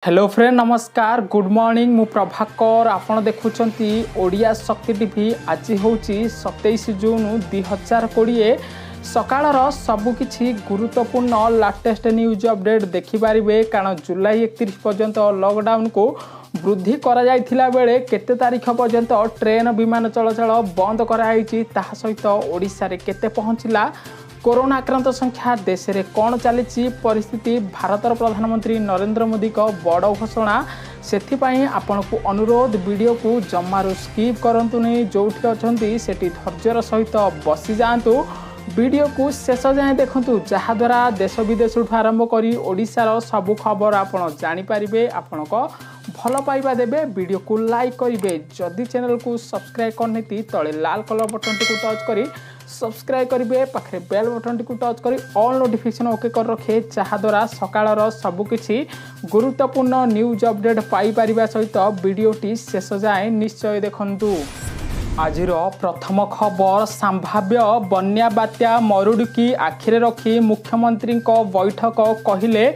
Hello friend नमस्कार good morning मु प्रभाकर आपण देखुचंती ओडिया शक्ति टीवी आज होची 27 जून 2020 सकाळर सबुकिछि गुरुत्वपूर्ण लेटेस्ट न्यूज अपडेट देखिपारे कारण जुलाई 31 पर्यंत लॉकडाउन को वृद्धि करा जायथिला बेले केते तारीख पर्यंत ट्रेन विमान चलाचल बंद कराई ताहा सहित ओडिशा रे केते पहुंचला कोरोना आक्रांत संख्या देश में कौन चली परिस्थिति भारतर प्रधानमंत्री नरेंद्र मोदी का बड़ घोषणा से आपण को अनुरोध वीडियो को जमारू स्किप करंतु नहीं जोठी अच्छा सेठी धैर्यर सहित बसी जातु वीडियो को शेष जाए देखु जहाद्वारा देश विदेश आरंभ कर ओडिशार सबु खबर आपण जानीपारे आपण भल पाइबा देबे वीडियो को लाइक करेंगे जदि चैनल को सब्सक्राइब करनी तले लाल कलर बटन टी टच करी सब्सक्राइब करेंगे पाखे बेल बटन टी टच कर ऑल नोटिफिकेशन ओके कर रखे जहाद्वारा सकाळर सबुकिछि गुरुत्वपूर्ण न्यूज अपडेट पाई परिबा सहित वीडियोटी शेष जाए निश्चय देखंतु। आजिर प्रथम खबर संभाव्य बन्या बात्या मरुड़ी आखिरे रखी मुख्यमंत्री बैठक कहले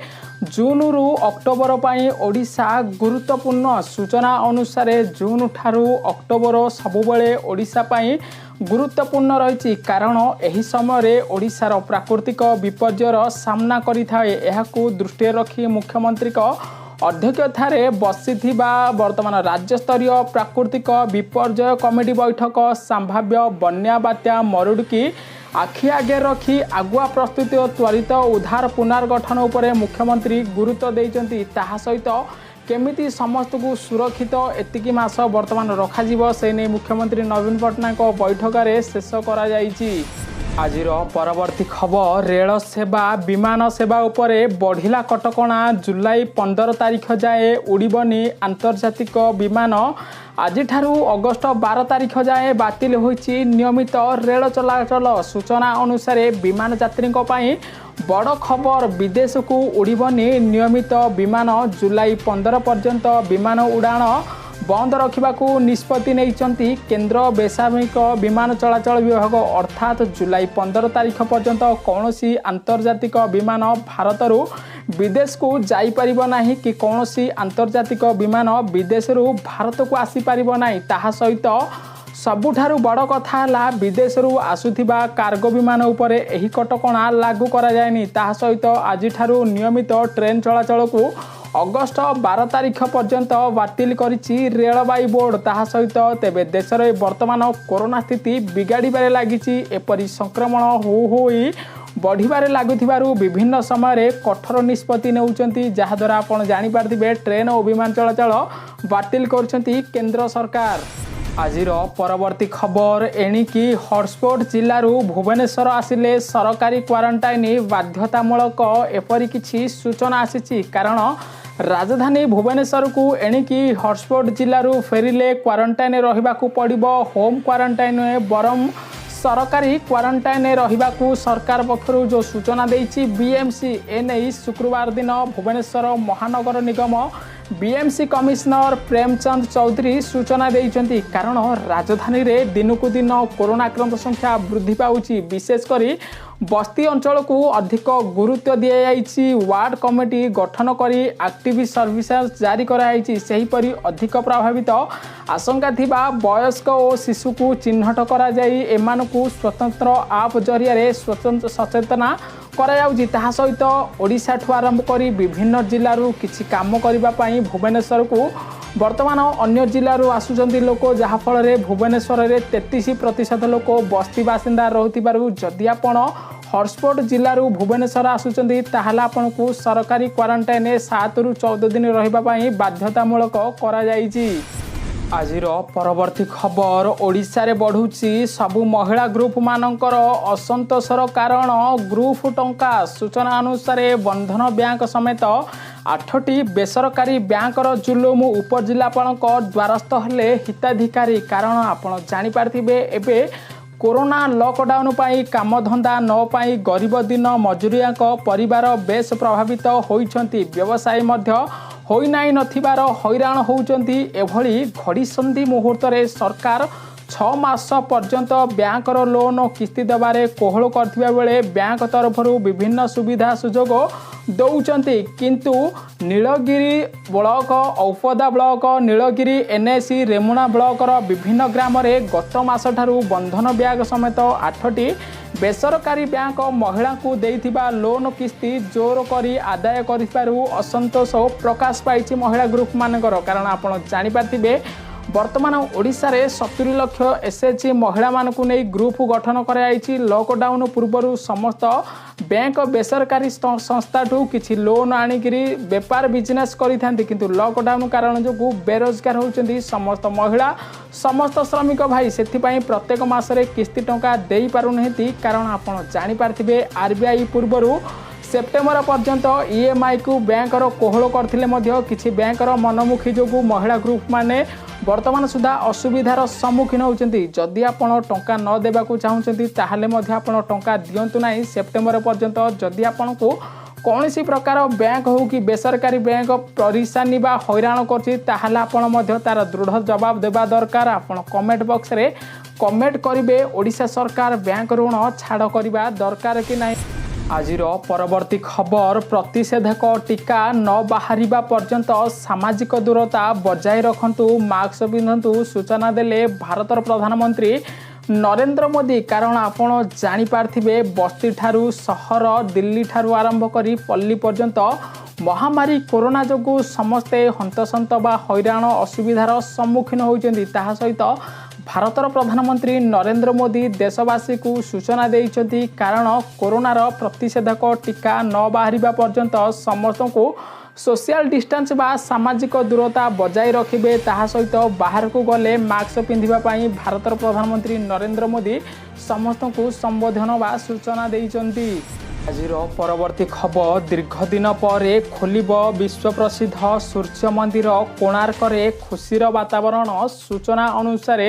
जून रु अक्टोबर पाई ओडिशा गुरुत्वपूर्ण सूचना अनुसार जून ठारू अक्टोबर सबुबले ओडिशा पाई गुरुत्वपूर्ण रही कारण एही समय ओडिशार प्राकृतिक विपर्यर सामना करिथाए एहाकू दृष्टि रखी मुख्यमंत्री अध्यक्षतार बसी वर्तमान राज्यस्तरीय प्राकृतिक विपर्यय कमिटी बैठक संभाव्य बन्या बात्या मरुड़ी आखि आगे रखी आगुआ प्रस्तुति और त्वरित उद्धार पुनर्गठन उपरे मुख्यमंत्री गुरुत्व देइचंती ताहा सहित केमिति समस्त को सुरक्षित एतिकी मास वर्तमान रखा से नहीं मुख्यमंत्री नवीन पट्टनायक बैठक में शेष करा जाइछि। आजिर परवर्ती खबर रेल सेवा विमान सेवा उपरे बढ़िला कटकणा जुलाई 15 तारीख जाए उड़ीबनी आंतर्जातिक विमान आज अगस्ट 12 तारीख जाए बातिल होइछि नियमित रेल चलाचल सूचना अनुसार विमान यात्री बड़ खबर विदेश को उड़ीबनी नियमित विमान जुलाई 15 पर्यंत विमान उड़ाण बंद रखा निष्पत्ति नहीं केंद्र बेसामरिक विमान चलाचल विभाग अर्थात जुलाई 15 तारीख पर्यंत कौन आंतर्जातिक विमान भारत विदेश को जापर नहीं कि कौन आंतर्जातिक विमान विदेश भारत को आसीपर नहीं ताहा सहित सबुठारु बड़ कथा है विदेश आसुथिबा कार्गो विमान उपरे एही कटकणा लागू करा जायनि ताहा सहित आज नियमित ट्रेन चलाचल को अगस्ट 12 तारीख पर्यंत बातिल करिछि रेलवाई बोर्ड ताहा सहित तेबे देश में वर्तमान कोरोना स्थिति बिगाड़बारे लगी एपरी संक्रमण हो बढ़िबारे लागुथिबारु विभिन्न समय कठोर निष्पत्ति नेउचंती जहाद्वारा आपण जानिपारथिबे ट्रेन और विमान चलाचल बातिल करछंती केंद्र सरकार। आजिर परवर्ती खबर एणिकी हॉटस्पॉट जिलू भुवनेश्वर आसिले सरकारी क्वारंटाइन बाध्यतामूलक एपरी किछि सूचना आसी कारण राजधानी भुवनेश्वर को एणिकी हॉटस्पॉट जिलू फेरिले क्वारंटाइन रहिबाकू पड़िबो होम क्वारंटाइन बरम सरकारी क्वारंटाइन रहिबाकू सरकार पक्षरु जो सूचना देइछि बीएमसी एने शुक्रवार दिन भुवनेश्वर महानगर निगम बीएमसी कमिश्नर प्रेमचंद चौधरी सूचना देइछंती कारण राजधानी रे दिनकू दिन कोरोना आक्रांत संख्या वृद्धि पाउछि विशेषकर बस्ती अंचल को अधिक गुरुत्व दि जाइछि वार्ड कमिटी गठन करी एक्टिव सर्विसेज जारी कराइछि सेहीपरि अधिक प्रभावित आशंका थिबा वयस्क और शिशु को चिन्हट करा जाई एमानकू स्वतंत्र आप जरिया स्वतंत्र सचेतना करायाउछि ताहा सहित ओडिशा ठु आरंभ करी विभिन्न जिल्लारू किछि काम करिबा पई भुवनेश्वर को वर्तमान अन्य जिल्लारू आसुचंती लोक जहाँफल भुवनेश्वर में 33% लोक बस्ती बासिंदा रहुथिबारु जदि आपण हॉटस्पॉट जिल्लारू भुवनेश्वर आसुचंती ताहाले आपनकू सरकारी क्वारंटाइन 7 रु 14 दिन रहिबा पई बाध्यतामूलक करा जाइछि। आजिर परवर्ती खबर ओडिशा रे बढ़ुची सबु महिला ग्रुप मानकर असंतोषर कारण ग्रुप टंका सूचना अनुसार बंधन बैंक समेत 8टी बेसरकारी बैंकर जुलुम उपजिलापाल द्वारस्थ हेले हिताधिकारी कारण आपण जानिपारथिबे एबे कोरोना लॉकडाउन पाई कामधंदा न पाई गरीब दिन मजुरिया परिवार बेस प्रभावित होइछंती व्यवसायी मध्य होई नाई नथिबार हैरान होउचंती एभली घड़ी संधि मुहूर्त रे सरकार 6 मास पर्यंत बैंकर लोन किस्ती देवारे कोहल करथिबा बेले बैंक तरफरु विभिन्न सुविधा सुजोग दौरान किंतु Nilgiri block Aupada block Nilgiri NAC Remuna blocker विभिन्न ग्राम में गत मास ठारू बंधन ब्याग समेत 8टी बेसरकारी बैंक महिला को देइथिबा लोन किस्ती जोर करी आदाय करिबारु असंतोष प्रकाश पाई महिला ग्रुप मानकर। कारण आपण जानि पार्थिबे वर्तमान ओडिशा रे 70 लाख एसएचजी महिला मानकु नै ग्रुप गठन कराई। लॉकडाउन पूर्व समस्त बैंक बेसरकारी संस्था ठू किछि लोन आनिकरी बेपार बिजनेस करिथांती किंतु लॉकडाउन कारण जो बेरोजगार होउचंदी समस्त महिला समस्त श्रमिक भाई सेथिपाई प्रत्येक मासरे किस्ती टंका देई पारु नहिती। कारण आपण जानि पार्थिबे आरबीआई पूर्वरु सेप्टेम्बर पर्यंत ईएमआई को बैंकर कोहल करथिले मध्य किछि बैंकर मनमुखी जोगु महिला ग्रुप माने वर्तमान सुधा असुविधार सम्मुखीन होउचंती। जदि आपण टंका न देबाकू चाहुचंती ताहाले मध्य आपण टंका दियंतु नाही सेप्टेम्बर पर्यंत। जदि आपण को कौनसी प्रकार बैंक हो कि बेसरकारी बैंक परेशानी बा हैरान करछि ताहाले आपण मध्य तार दृढ़ जवाब देबा दरकार। आपण कमेंट बॉक्स रे कमेंट करिवे ओडिशा सरकार बैंक ऋण छाड़ करबा दरकार कि नाही। आजिर परवर्ती खबर प्रतिषेधक टीका न बाहरिबा पर्यंत सामाजिक दूरता बजाय रखंतु मास्क पिंधंतु सूचना देले भारतर प्रधानमंत्री नरेंद्र मोदी। कारण आपण जानि पार्थिबे बस्ती ठारू सहर दिल्ली ठारू आरंभ करी पल्ली पर्यंत महामारी कोरोना जोगु समस्ते हंतसंत बा हैरान असुविधार सम्मुखीन होइचंदी। ताहा सहित भारतर प्रधानमंत्री नरेंद्र मोदी देशवासी को सूचना देइचंती। कारण कोरोनार प्रतिषेधक टीका न बाहरिबा पर्यंत समस्त को सोशल डिस्टेंस बा सामाजिक दूरता बजाय रखिबे। ताहा सहित बाहर को गले मास्क पिंधिबा पई भारतर प्रधानमंत्री नरेंद्र मोदी समस्त को संबोधन बा सूचना देइचंती। आजिर परवर्ती खबर दीर्घ दिन पर खोलिब विश्व प्रसिद्ध सूर्य मंदिर कोणार्क रे खुशीर वातावरण। सूचना अनुसार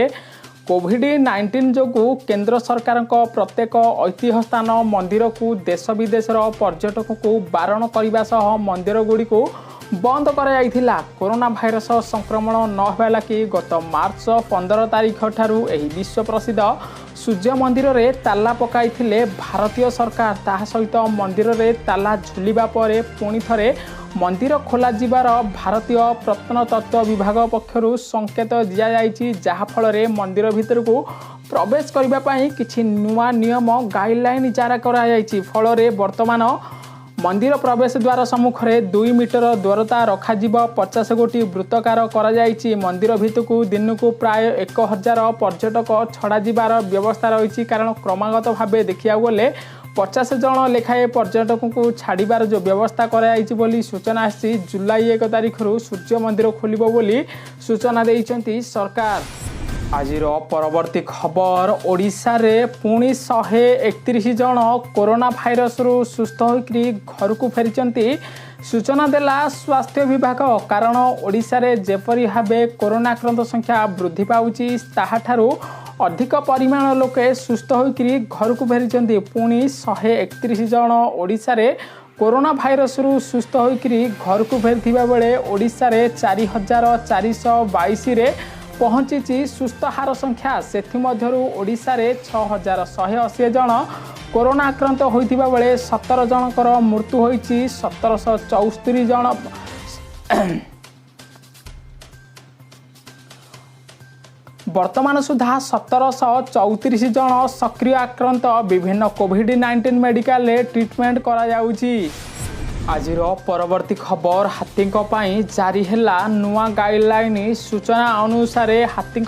कोविड-19 जोगु केंद्र सरकार प्रत्येक ऐतिह्य स्थान मंदिर को देश विदेशर पर्यटक को बारण करने सह मंदिर गुड़ी को बंद कराइथिला। कोरोना भाइरस संक्रमण न होगा लगी गत मार्च 15 तारिख ठारू एही विश्व प्रसिद्ध सूर्य मंदिर रे ताला पकाइथिले भारतीय सरकार। ताहा सहित मंदिर रे ताला झुलिबा परे पुणी थरे मंदिर खोला जिबार भारतीय प्रत्नतत्व विभाग पक्षरु संकेत दिया जाइछि। जहा फल रे मंदिर भितर को प्रवेश करबा पई किछि नुवा नियम गाइडलाइन जारी करा जाइछि। फल रे वर्तमान मंदिर प्रवेश द्वार सम्मुख में 2 मीटर दूरता रखाजिब 50 गोटी वृत्तकार करा जाइछि। मंदिर भितरकू दिन को प्राय 1000 पर्यटक छड़ा जिबार व्यवस्था रही। कारण क्रमागत भाव देखा गले 50 जन लेखाए पर्यटकों को छाड़बार जो व्यवस्था कराई बोली सूचना आसी। जुलाई 1 तारिख सूर्य मंदिर खोलिबो बोली सूचना देइचंती सरकार। आजिर परवर्ती खबर ओडिशा रे पुणी 131 जन कोरोना भाइरस रु सुस्थ होकरी घर को फेरिचंती। सूचना देला स्वास्थ्य विभाग। कारण ओडिशा रे जेपरी भाबे कोरोना आक्रांत संख्या वृद्धि पाउची ताहाठारू अधिक परिमाण लोके सुस्थ होकरी घर को फेरिचंती। पुणी 131 जन ओडिशा रे कोरोना भाइरस रु सुस्थ होकरी घर को फेरिथिबा बेले ओडिशा रे 4422 रे पहुंची सुस्थ हार संख्या। सेथिमध्यरु ओडिशा रे 6180 जन कोरोना आक्रांत होइथिबा बेले 17 जनकर मृत्यु होइछि। 1774 जन वर्तमान सुधा 1734 जन सक्रिय आक्रांत विभिन्न कोविड-19 मेडिकल रे ट्रीटमेंट करा जाउछि। आजिर परवर्ती खबर हाथी जारी हैला नुआ गाइडलाइन। सूचना अनुसार हाथी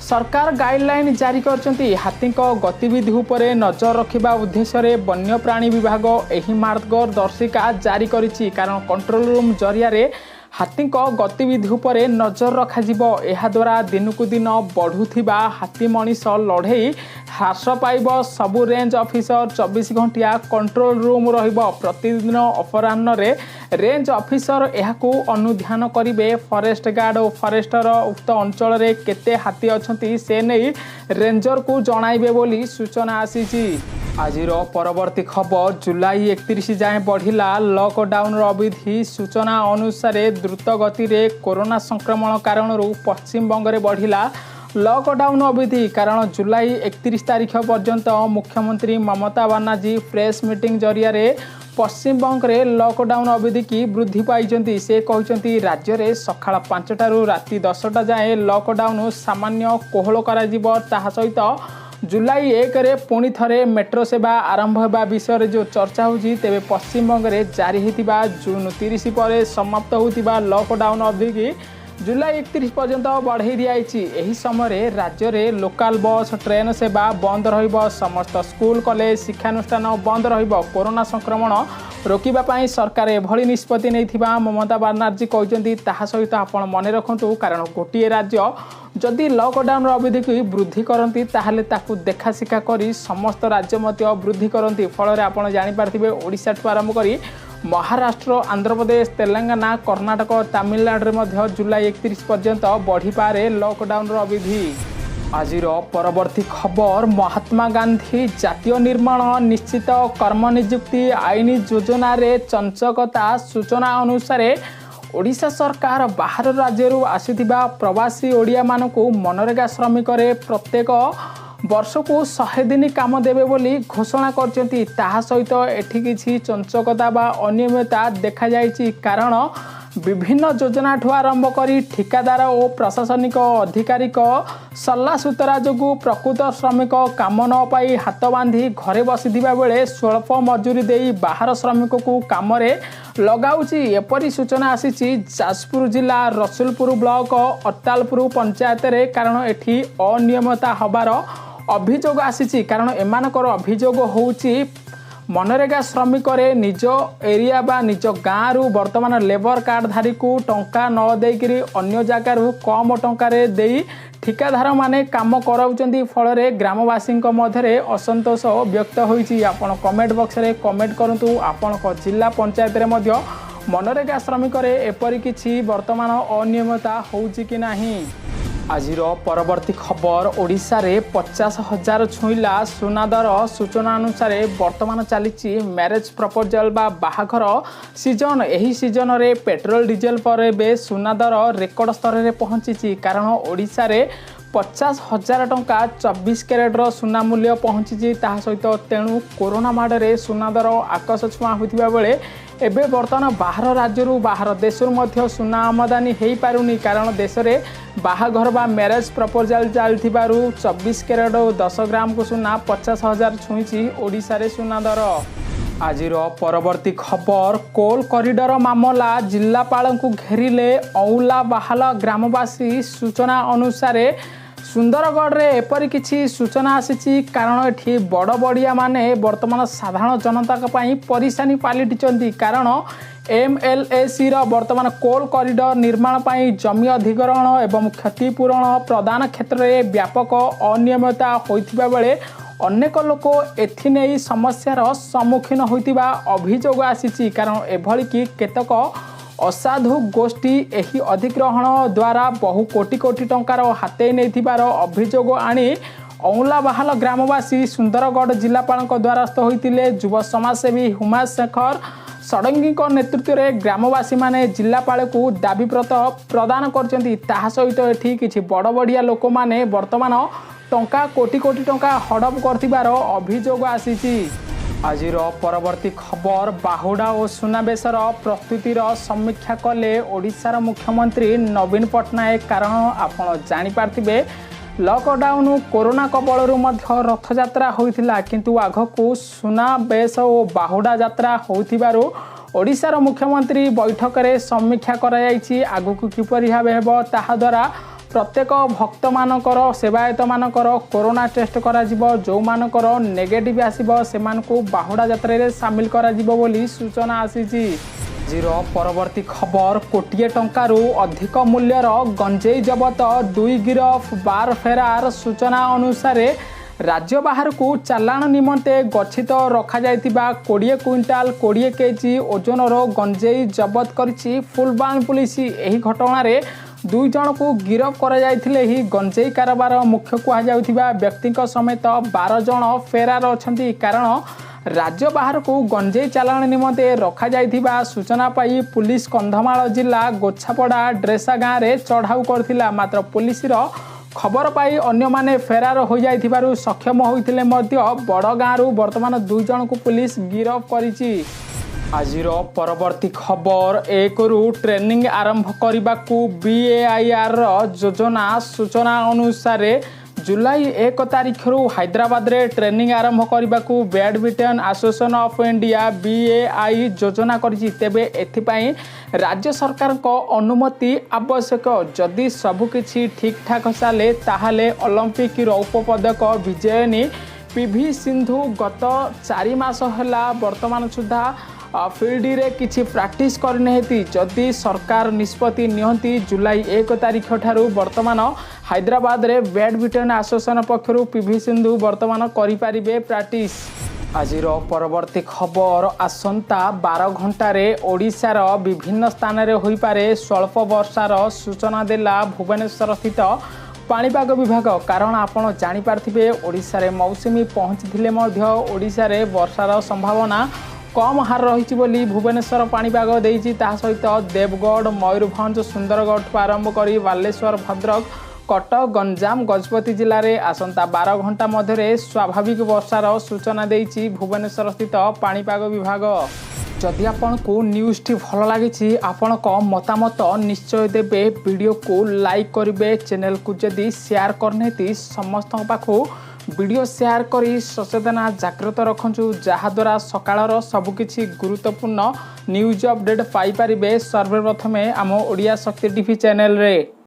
सरकार गाइडलाइन जारी करछंती। हाथी गतिविधि उपरे नजर रखिबा उद्देश्य वन्यप्राणी विभाग एही मार्गदर्शिका जारी करिछि। कारण कंट्रोल रूम जरिया रे हाथी गतिविधि उपरे नजर रखाजिब। एहा द्वारा दिनकू दिन बढ़ुथिबा हाथी मनीष लड़े ह्रास पाइब। सबु रेंज ऑफिसर 24 घंटिया कंट्रोल रूम रहिबो। प्रतिदिन अपराह्न रे रेंज ऑफिसर एहाकू अनुध्यान करिवे। फॉरेस्ट गार्ड और फॉरेस्टर उक्त अंचल रे केते हाथी अछंती से नहीं रेंजर को जणाइबे बोली सूचना आसीछि। आजिर परवर्ती खबर जुलाई 31 जाए बढ़िला लॉकडाउन अवधि। सूचना अनुसार द्रुत गति रे कोरोना संक्रमण कारण पश्चिम बंग रे बढ़िला लॉकडाउन अवधि। कारण जुलाई 31 तारिख पर्यंत मुख्यमंत्री ममता बनर्जी प्रेस मीटिंग जरिया रे पश्चिमबंग में लॉकडाउन अवधि की वृद्धि पाई। से कहते राज्य में सकाळ 5टारू राति 10टा जाए लॉकडाउन सामान्य कोहल करा सहित जुलाई 1 रे पुणी थे मेट्रो सेवा आरंभ होगा विषय जो चर्चा होती तेरे पश्चिमबंग में जारी होता जून 30 पर समाप्त होता लॉकडाउन अवधि की जुलाई 31 पर्यंत बढ़ाई दिखाई। समय राज्य में लोकाल बस ट्रेन सेवा बंद रहिबो, समस्त स्कूल कॉलेज शिक्षानुष्ठान बंद रहिबो। कोरोना संक्रमण रोकवाई सरकार एभली निष्पत्ति नहीं ममता बनर्जी कहते सहित आपण मन रखु कारण गोटे राज्य जदि लॉकडाउन अवधि की वृद्धि करती ताहले ताकू देखाशिखा कर समस्त राज्य वृद्धि करती फल आप जापारे ओडिशा ठू आरंभ कर महाराष्ट्र आंध्र प्रदेश तेलंगाना कर्णाटक तमिलनाडु में जुलाई 31 पर्यंत बढ़ी पारे लॉकडाउन अवधि। आज परवर्ती खबर महात्मा गांधी जातीय निर्माण निश्चित कर्म नियुक्ति आईन योजना रे चंचकता सूचना अनुसार ओडिशा सरकार बाहर राज्य आसीथिबा प्रवासी ओडिया मानकू मनरेगा श्रमिक प्रत्येक वर्ष को 100 दिन काम देवे बोली घोषणा करचंती। ताहा सहित एठी किछि चंचकता बा अनियमितता देखा जायछि कारण विभिन्न योजना ठू आरंभ करी ठिकादार और प्रशासनिक अधिकारिक सल्ला सूतरा जोगु प्रकृत श्रमिक काम न पाई हाथ बांधी घरे बसिथिबा बेले स्वल्प मजूरी देई बाहर श्रमिक को काम रे लगाउची एपरी सूचना आसीची जाजपुर जिला रसुलपुर ब्लॉक अट्टालपुर पंचायत रे कारण एठी अनियमितता हबार अभियोग आसीची कारण एमानकर अभियोग होउची मनरेगा श्रमिक निज एरिया बा निज गाँव रु वर्तमान लेबर कार्ड धारी को टंका न देकरी अन्य जगार कम टंकार दे ठिकादार माने काम कराउचंती फल ग्रामवासी मध्य असंतोष व्यक्त होईची। आपण कमेंट बॉक्स रे कमेंट करंतु आपण जिला पंचायत रे मध्य मनरेगा श्रमिक एपरी किछि वर्तमान अनियमितता होउची कि नाही। आज परवर्ती खबर ओडिशा रे 50,000 छुईला सुनादर सूचना अनुसार वर्तमान चली मैरेज प्रपोजल बा बाहाघर सीजन। यही सीजन रे पेट्रोल डीजेल पर बे सुनादर रेकर्ड स्तर में पहुंची कारण ओडिशा रे 50,000 टंका 24 कैरेट्र सुना मूल्य पहुंची सहित तेणु कोरोना माड़े सुनादर आकाश छुआ होता बेले एबे बर्तमान बाहर राज्य बाहर देश मध्य सुना आमदानी हो पारुनी कारण देश में बाहाघर बा मैरेज प्रपोजल चलती 24 कैरेट 10 ग्राम को सुना 50,000 छुई ओडिशा रे सुना दर। आज परवर्ती खबर कोल कॉरिडोर मामला जिलापाल को घेरिले औला बाहाला ग्रामवासी सूचना अनुसार सुंदरगढ़ रे एपरी किछि सूचना आसी कारण एठी बड़ बड़िया माने वर्तमान साधारण जनता परेशानी पलटिचंती कारण MLAC वर्तमान कोल कॉरिडोर निर्माण पाई जमी अधिग्रहण एवं क्षतिपूरण प्रदान क्षेत्र में व्यापक अनियमितता होइतिबा बेले अनेक लोक एथिने समस्यार सम्मुखीन होइतिबा अभियोग आसी कारण एभली कि केतक असाधु गोष्ठी एही अधिग्रहण द्वारा बहु कोटी कोटी टंकार हाते नैथिबार अभियोग आनी औला बाहाल ग्रामवासी सुंदरगढ़ जिलापाल द्वारस्थ होइतिले। युव समाजसेवी हुमा शेखर षडंगी नेतृत्व में ग्रामवासी माने जिलापाल को दाबीपत्र प्रदान करचंती सहित एठी किछि बड़ बड़िया लोक माने वर्तमान टंका कोटी कोटी टंका हड़प करथिबार अभियोग आसीची। आज परवर्ती खबर बाहुडा और सुनाबेशर प्रस्तुतिर समीक्षा कले ओडिशार मुख्यमंत्री नवीन पट्टनायक कारण आपण जानिपारथिबे लॉकडाउन कोरोना कबलरू मध्य रथयात्रा होइथिला किंतु आगकू सुनाबेश और बाहुडा यात्रा होइथिबारु ओडिशार मुख्यमंत्री बैठक में समीक्षा कराई आगकू किपरि भाबे हेबो ताहा द्वारा प्रत्येक भक्त मानकर सेवायत मानकर कोरोना टेस्ट करा जिवो जो मानकर नेगेटिव आसीबो सेमानकू बाहुडा यात्रा रे शामिल करा जिवो बोली सूचना आसीची। जीरो परवर्ती खबर कोटिए टंकारु अधिक मूल्यर गंजेई जबत 2 गिरफ 12 फेरार सूचना अनुसार राज्य बाहर को चालाण निमंते गच्छित रखा जाइतिबा 20 क्विंटाल 20 केजी ओजनर गंजेई जबत करिछि फुलबाण पुलिस। एही घटना रे 2 जन को गिरफ करा जाइथिले ही गंजेई कारोबार मुख्य कुहा व्यक्ति समेत 12 जन फेरार अछंती कारण राज्य बाहर को गंजेई चालाण निमंते रखा जाइथिबा सूचना पाई पुलिस कंधमाल जिला गोछापड़ा ड्रेसा गाँव में चढ़ाऊ करथिला मात्र पुलिस खबर पाई अन्य माने फेरार हो जाइथिबारु सक्षम होइथिले मध्य बड़ गाँव वर्तमान 2 जन को पुलिस गिरफ करिछि। आजिर परवर्ती खबर एक ट्रेनिंग आरंभ करने को बीएआईआर योजना सूचना अनुसार जुलाई 1 तारिख हैदराबाद रे ट्रेनिंग आरंभ करने को बैडमिंटन एसोसिएशन ऑफ इंडिया बीएआई योजना करिछि। तेबे एथिपाई राज्य सरकार को अनुमति आवश्यक। जदि सबकिछि ठीक ठाक चले ताहले ओलंपिक रौप्य पदक विजयिनी पीवी सिंधु गत 4 मास है वर्तमान सुधा फील्ड रे किछि प्रैक्टिस करनेहेती। जदि सरकार निष्पत्ति नियंती जुलाई 1 तारिख ठारू वर्तमान हैदराबाद रे बैडमिंटन एसोसिएशन पक्षरु पीवी सिंधु वर्तमान करि पारिबे प्रैक्टिस। आजिर परवर्ती खबर आसंता 12 घंटारे ओडिशार विभिन्न स्थान रे होई पारे स्वल्प वर्षार सूचना देला भुवनेश्वर स्थित पाणीपाग विभाग। कारण आपण जानि पारथिबे ओडिशा रे मौसुमी पहुंचथिले मध्य ओडिशा रे वर्षार संभावना कम हार रही बोली भुवनेश्वर पाणीपाग देइछि। ता सहित देवगढ़ मयूरभंज सुंदरगढ़ आरंभ कर बालेश्वर भद्रक कटक गंजाम गजपति जिले में आसंता 12 घंटा मध्य स्वाभाविक वर्षार सूचना देइछि भुवनेश्वर स्थित पाणीपाग विभाग। जदि आपन को न्यूज़ टी भल लगी आपण को मतामत निश्चय देबे। वीडियो को लाइक करेंगे, चैनल को जदि शेयर करने समस्त पाखु वीडियो शेयर करी सचेतना जागृत रखु जहाद्वारा सकाळर सबकिछि गुरुत्वपूर्ण न्यूज अपडेट पाई परिबे सर्वप्रथमे आम ओडिया शक्ति टीवी चैनल रे।